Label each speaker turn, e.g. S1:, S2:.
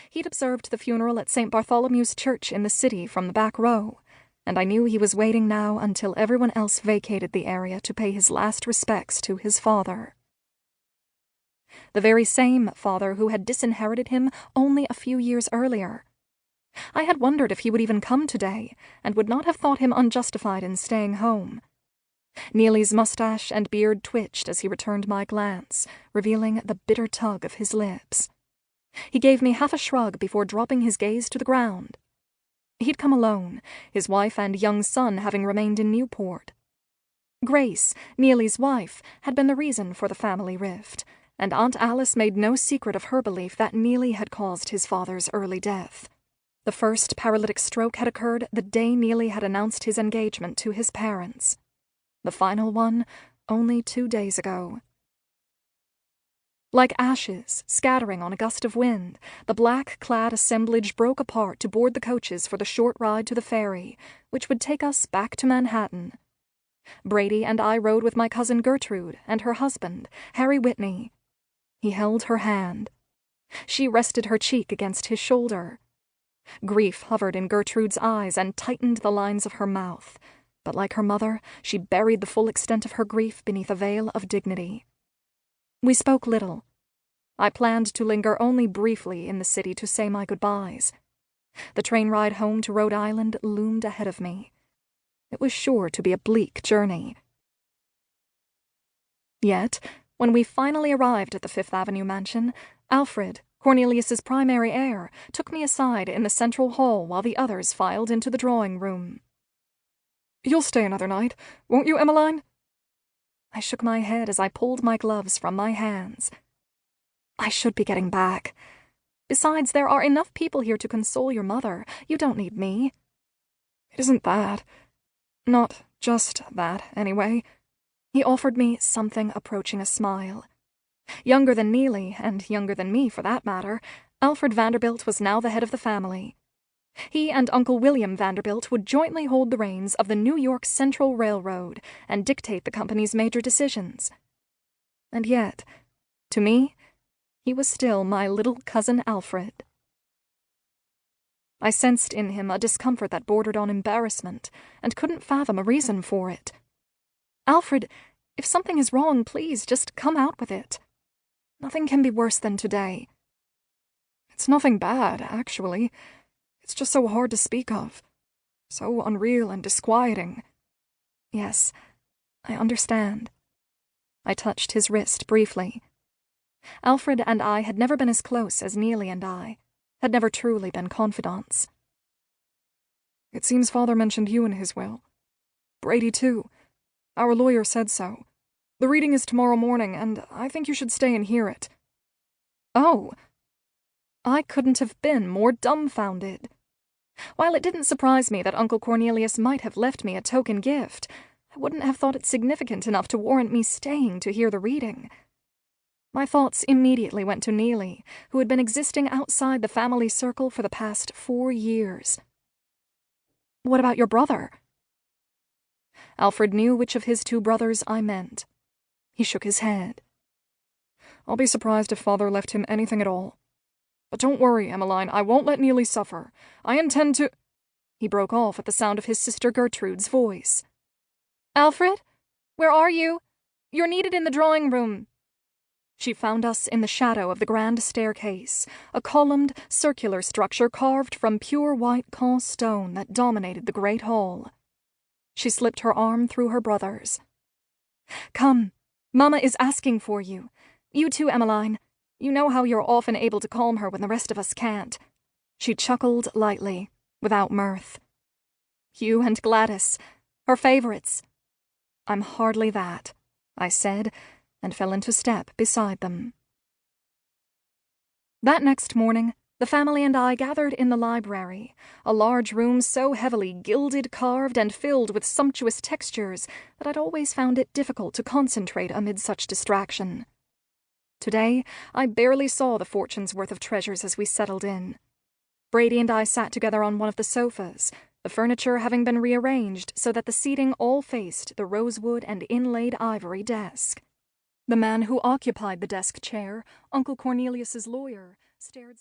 S1: He'd observed the funeral at St. Bartholomew's Church in the city from the back row, and I knew he was waiting now until everyone else vacated the area to pay his last respects to his father. The very same father who had disinherited him only a few years earlier. I had wondered if he would even come today, and would not have thought him unjustified in staying home. Neily's mustache and beard twitched as he returned my glance, revealing the bitter tug of his lips. He gave me half a shrug before dropping his gaze to the ground. He'd come alone, his wife and young son having remained in Newport. Grace, Neily's wife, had been the reason for the family rift, and Aunt Alice made no secret of her belief that Neily had caused his father's early death. The first paralytic stroke had occurred the day Neily had announced his engagement to his parents. The final one only 2 days ago. Like ashes scattering on a gust of wind, the black-clad assemblage broke apart to board the coaches for the short ride to the ferry, which would take us back to Manhattan. Brady and I rode with my cousin Gertrude and her husband, Harry Whitney. He held her hand. She rested her cheek against his shoulder. Grief hovered in Gertrude's eyes and tightened the lines of her mouth, but like her mother, she buried the full extent of her grief beneath a veil of dignity. We spoke little. I planned to linger only briefly in the city to say my goodbyes. The train ride home to Rhode Island loomed ahead of me. It was sure to be a bleak journey. Yet, when we finally arrived at the Fifth Avenue mansion, Alfred, Cornelius's primary heir, took me aside in the central hall while the others filed into the drawing room. "You'll stay another night, won't you, Emmeline?" I shook my head as I pulled my gloves from my hands. I should be getting back. Besides, there are enough people here to console your mother. You don't need me. It isn't that. Not just that, anyway. He offered me something approaching a smile. Younger than Neily, and younger than me for that matter, Alfred Vanderbilt was now the head of the family. He and Uncle William Vanderbilt would jointly hold the reins of the New York Central Railroad and dictate the company's major decisions. And yet, to me, he was still my little cousin Alfred. I sensed in him a discomfort that bordered on embarrassment, and couldn't fathom a reason for it. "Alfred, if something is wrong, please just come out with it. Nothing can be worse than today." "It's nothing bad, actually. It's just so hard to speak of. So unreal and disquieting." "Yes, I understand." I touched his wrist briefly. Alfred and I had never been as close as Neily and I, had never truly been confidants. "It seems Father mentioned you in his will. Brady, too. Our lawyer said so. The reading is tomorrow morning, and I think you should stay and hear it." "Oh!" I couldn't have been more dumbfounded. While it didn't surprise me that Uncle Cornelius might have left me a token gift, I wouldn't have thought it significant enough to warrant me staying to hear the reading. My thoughts immediately went to Neily, who had been existing outside the family circle for the past 4 years. "What about your brother?" Alfred knew which of his 2 brothers I meant. He shook his head. "I'll be surprised if Father left him anything at all. But don't worry, Emmeline, I won't let Neily suffer. I intend to—" He broke off at the sound of his sister Gertrude's voice. "Alfred? Where are you? You're needed in the drawing room." She found us in the shadow of the grand staircase, a columned, circular structure carved from pure white Caen stone that dominated the great hall. She slipped her arm through her brother's. "Come, Mama is asking for you. You too, Emmeline. You know how you're often able to calm her when the rest of us can't." She chuckled lightly, without mirth. "You and Gladys, her favorites." "I'm hardly that," I said, and fell into step beside them. That next morning, the family and I gathered in the library, a large room so heavily gilded, carved, and filled with sumptuous textures that I'd always found it difficult to concentrate amid such distraction. Today, I barely saw the fortune's worth of treasures as we settled in. Brady and I sat together on one of the sofas, the furniture having been rearranged so that the seating all faced the rosewood and inlaid ivory desk. The man who occupied the desk chair, Uncle Cornelius's lawyer, stared